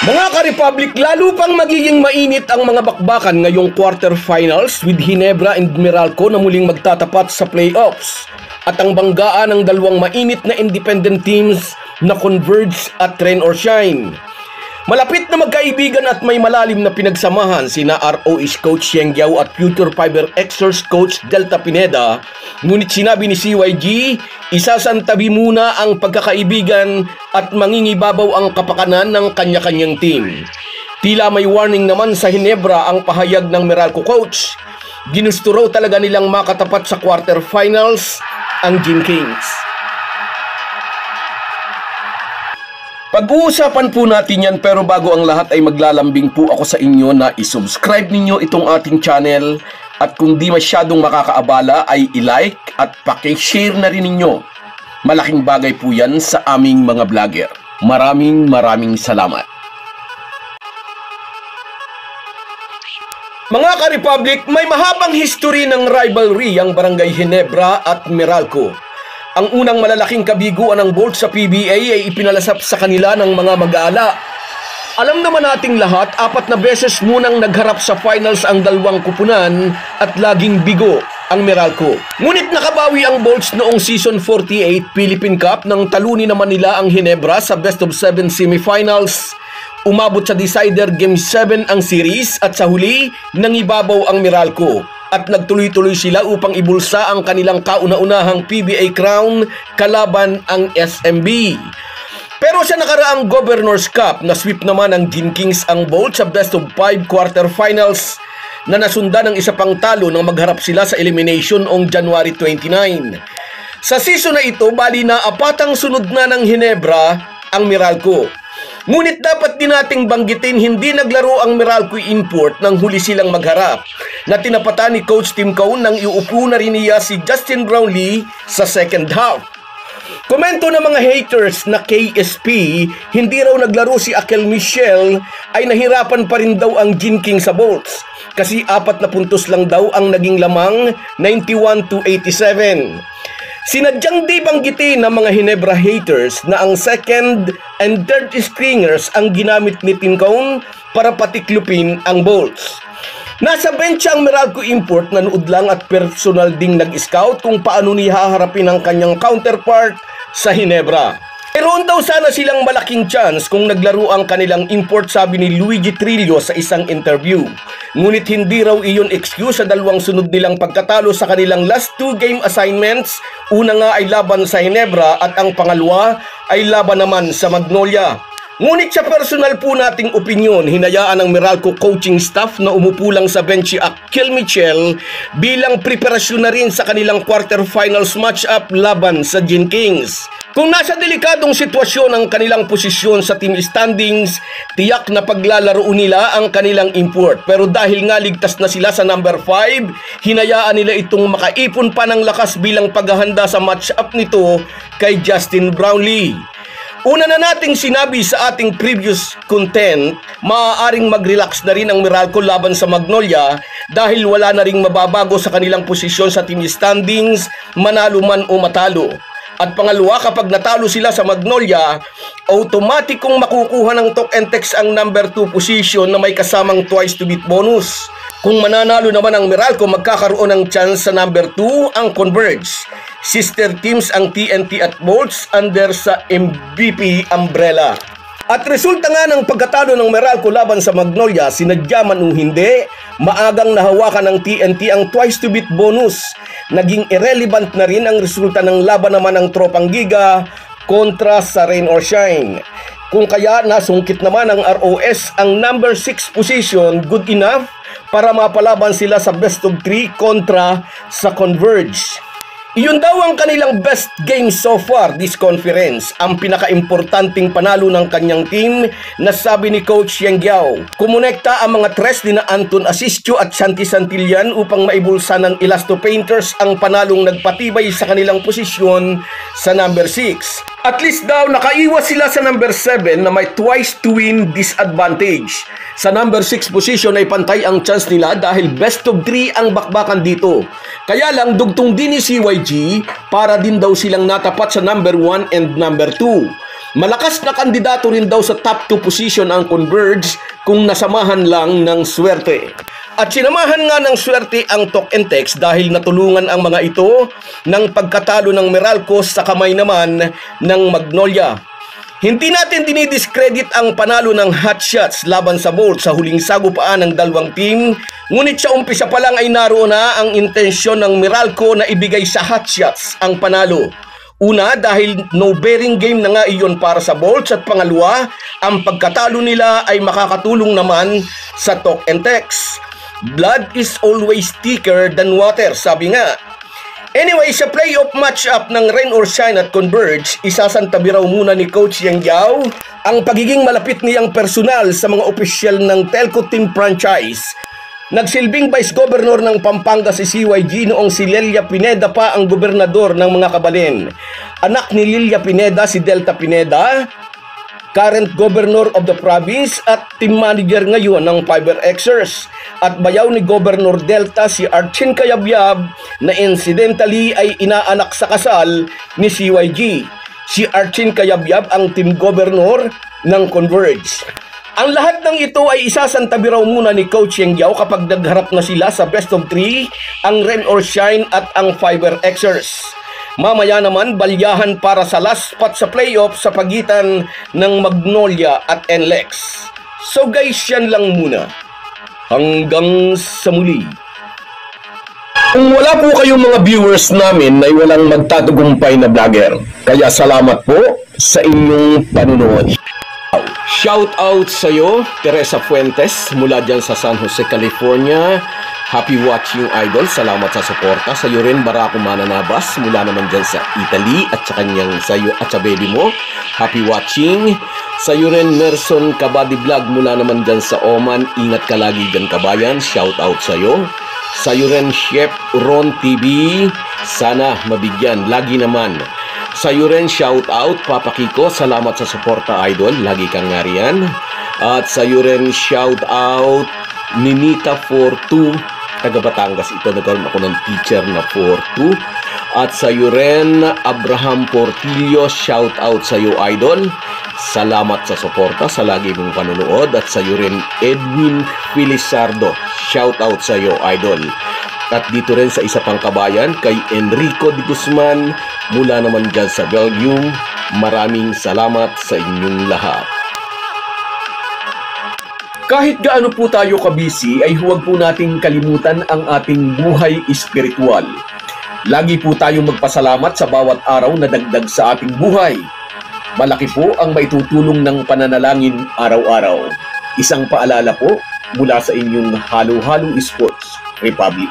Mga ka-Republic, lalo pang magiging mainit ang mga bakbakan ngayong quarterfinals with Ginebra and Meralco na muling magtatapat sa playoffs. At ang banggaan ng dalawang mainit na independent teams na Converge at Rain or Shine. Malapit na magkaibigan at may malalim na pinagsamahan sina ROH coach Yeng Guiao at Future Fiber Xers coach Delta Pineda. Ngunit sinabi ni CYG, isasantabi muna ang pagkakaibigan at mangingibabaw ang kapakanan ng kanya-kanyang team. Tila may warning naman sa Ginebra ang pahayag ng Meralco coach. Ginusto raw talaga nilang makatapat sa quarterfinals ang Gin Kings. Pag-uusapan po natin yan, pero bago ang lahat ay maglalambing po ako sa inyo na isubscribe ninyo itong ating channel at kung di masyadong makakaabala ay i-like at paki-share na rin ninyo. Malaking bagay po yan sa aming mga vlogger. Maraming salamat. Mga ka-Republic, may mahabang history ng rivalry ang Barangay Ginebra at Meralco. Ang unang malalaking kabiguan ng Bolt sa PBA ay ipinalasap sa kanila ng mga mag-aala. Alam naman nating lahat, 4 na beses munang nagharap sa finals ang dalawang kupunan at laging bigo ang Meralco. Ngunit nakabawi ang Bolts noong Season 48 Philippine Cup nang talunin naman nila ang Ginebra sa best of 7 semifinals. Umabot sa decider Game 7 ang series at sa huli, nangibabaw ang Meralco. At nagtuloy-tuloy sila upang ibulsa ang kanilang kauna-unahang PBA crown kalaban ang SMB. Pero sa nakaraang Governor's Cup, na-sweep naman ang Gin Kings ang Bolt sa best of 5 quarterfinals na nasundan ng isa pang talo nang magharap sila sa elimination noong January 29. Sa season na ito, bali na 4 sunod na ng Ginebra ang Meralco. Ngunit dapat din nating banggitin, hindi naglaro ang Meralco Import nang huli silang magharap, na tinapatan ni Coach Tim Cone nang iuupo na rin niya si Justin Brownlee sa second half. Komento ng mga haters na KSP, hindi raw naglaro si Akel Michel ay nahirapan pa rin daw ang Gin King sa Bolts kasi 4 na puntos lang daw ang naging lamang, 91-87. Sinadyang di banggitin ng mga Ginebra haters na ang second and third stringers ang ginamit ni Tim Cone para patiklupin ang Bolts. Nasa bench ang Meralco Import, nanood lang at personal ding nag-scout kung paano niya haharapin ang kanyang counterpart sa Ginebra. Meron daw sana silang malaking chance kung naglaro ang kanilang import, sabi ni Luigi Trillo sa isang interview. Ngunit hindi raw iyon excuse sa dalawang sunod nilang pagkatalo sa kanilang last 2 game assignments. Una nga ay laban sa Ginebra at ang pangalawa ay laban naman sa Magnolia. Ngunit sa personal po nating opinyon, hinayaan ng Meralco coaching staff na umupo lang sa bench si Akel Michel bilang preparasyon na rin sa kanilang quarterfinals matchup laban sa Gin Kings. Kung nasa delikadong sitwasyon ang kanilang posisyon sa team standings, tiyak na paglalaro nila ang kanilang import. Pero dahil nga ligtas na sila sa number 5, hinayaan nila itong makaipon pa ng lakas bilang paghahanda sa matchup nito kay Justin Brownlee. Una na nating sinabi sa ating previous content, maaaring mag-relax na rin ang Meralco laban sa Magnolia dahil wala na ring mababago sa kanilang posisyon sa team standings, manalo man o matalo. At pangalawa, kapag natalo sila sa Magnolia, automatikong makukuha ng Talk and Text ang number 2 position na may kasamang twice to beat bonus. Kung mananalo naman ang Meralco, magkakaroon ng chance sa number 2 ang Converge. Sister teams ang TNT at Bolts under sa MVP umbrella. At resulta nga ng pagkatalo ng Meralco laban sa Magnolia, sinadya man o hindi, maagang nahawakan ng TNT ang twice to beat bonus. Naging irrelevant na rin ang resulta ng laban naman ng Tropang Giga kontra sa Rain or Shine. Kung kaya nasungkit naman ng ROS ang number 6 position, good enough para mapalaban sila sa best of 3 kontra sa Converge. Iyon daw ang kanilang best game so far this conference, ang pinaka-importanting panalo ng kanyang team na sabi ni Coach Yeng Guiao. Kumonekta ang mga tres ni na Anton Asistio at Shanti Santillan upang maibulsa ng Elasto Painters ang panalong nagpatibay sa kanilang posisyon sa number 6. At least daw nakaiwas sila sa number 7 na may twice to win disadvantage. Sa number 6 position ay pantay ang chance nila dahil best of 3 ang bakbakan dito. Kaya lang dugtong din ni CYG para din daw silang natapat sa number 1 and number 2. Malakas na kandidato rin daw sa top 2 position ang Converge kung nasamahan lang ng swerte. At sinamahan nga ng swerte ang Talk and Text dahil natulungan ang mga ito ng pagkatalo ng Meralco sa kamay naman ng Magnolia. Hindi natin dinidiscredit ang panalo ng Hot Shots laban sa Bolt sa huling sagupaan ng dalawang team, ngunit sa umpisa pa lang ay naroon na ang intensyon ng Meralco na ibigay sa Hot Shots ang panalo. Una, dahil no-bearing game na nga iyon para sa Bolts, at pangalawa, ang pagkatalo nila ay makakatulong naman sa Talk and Text. Blood is always thicker than water, sabi nga. Anyway, sa playoff matchup ng Rain or Shine at Converge, isasantabi raw muna ni Coach Yang Yao ang pagiging malapit niyang personal sa mga opisyal ng Telco Team franchise. Nagsilbing Vice Governor ng Pampanga si CYG noong si Lelia Pineda pa ang gobernador ng mga Kabalin. Anak ni Lilia Pineda si Delta Pineda, current governor of the province at team manager ngayon ng Fiber Xers. At bayaw ni Governor Delta si Archin Cayabyab na incidentally ay inaanak sa kasal ni CYG. Si Archin Cayabyab ang team governor ng Converge. Ang lahat ng ito ay isasantabi raw muna ni Coach Yang Yao kapag nagharap na sila sa best of 3, ang Rain or Shine at ang Fiber Xers. Mamaya naman, balyahan para sa last spot sa playoff sa pagitan ng Magnolia at NLEX. So guys, yan lang muna. Hanggang sa muli. Kung wala po kayong mga viewers namin ay walang magtatagumpay na vlogger. Kaya salamat po sa inyong panunood. Shout out sa iyo, Teresa Fuentes, mula dyan sa San Jose, California. Happy watching, idol. Salamat sa suporta. Sa iyo rin, Barako Mananabas, mula naman dyan sa Italy at sa kanyang sa iyo at sa baby mo. Happy watching. Sa iyo rin, Merson Kabady Vlog, mula naman dyan sa Oman. Ingat ka lagi dyan, kabayan. Shout out sa iyo. Sa iyo rin, Chef Ron TV. Sana mabigyan. Lagi naman. Sa iyo rin, shout out, Papa Kiko. Salamat sa suporta, idol. Lagi kang ngariyan. At sa iyo rin, shout out, Ninita 42. Taga Batangas ito. Nagkaroon ako ng teacher na 42. At sa iyo rin, Abraham Portillo. Shout out sa iyo, idol. Salamat sa suporta, sa lagi mong panonood. At sa iyo rin, Edwin Felizardo. Shout out sa iyo, idol. At dito rin sa isa pang kabayan, kay Enrico de Guzman, mula naman dyan sa Belgium. Maraming salamat sa inyong lahat. Kahit gaano po tayo kabisi, ay huwag po nating kalimutan ang ating buhay espiritual. Lagi po tayong magpasalamat sa bawat araw na dagdag sa ating buhay. Malaki po ang maitutulong ng pananalangin araw-araw. Isang paalala po mula sa inyong Halo Halo Sports Republic.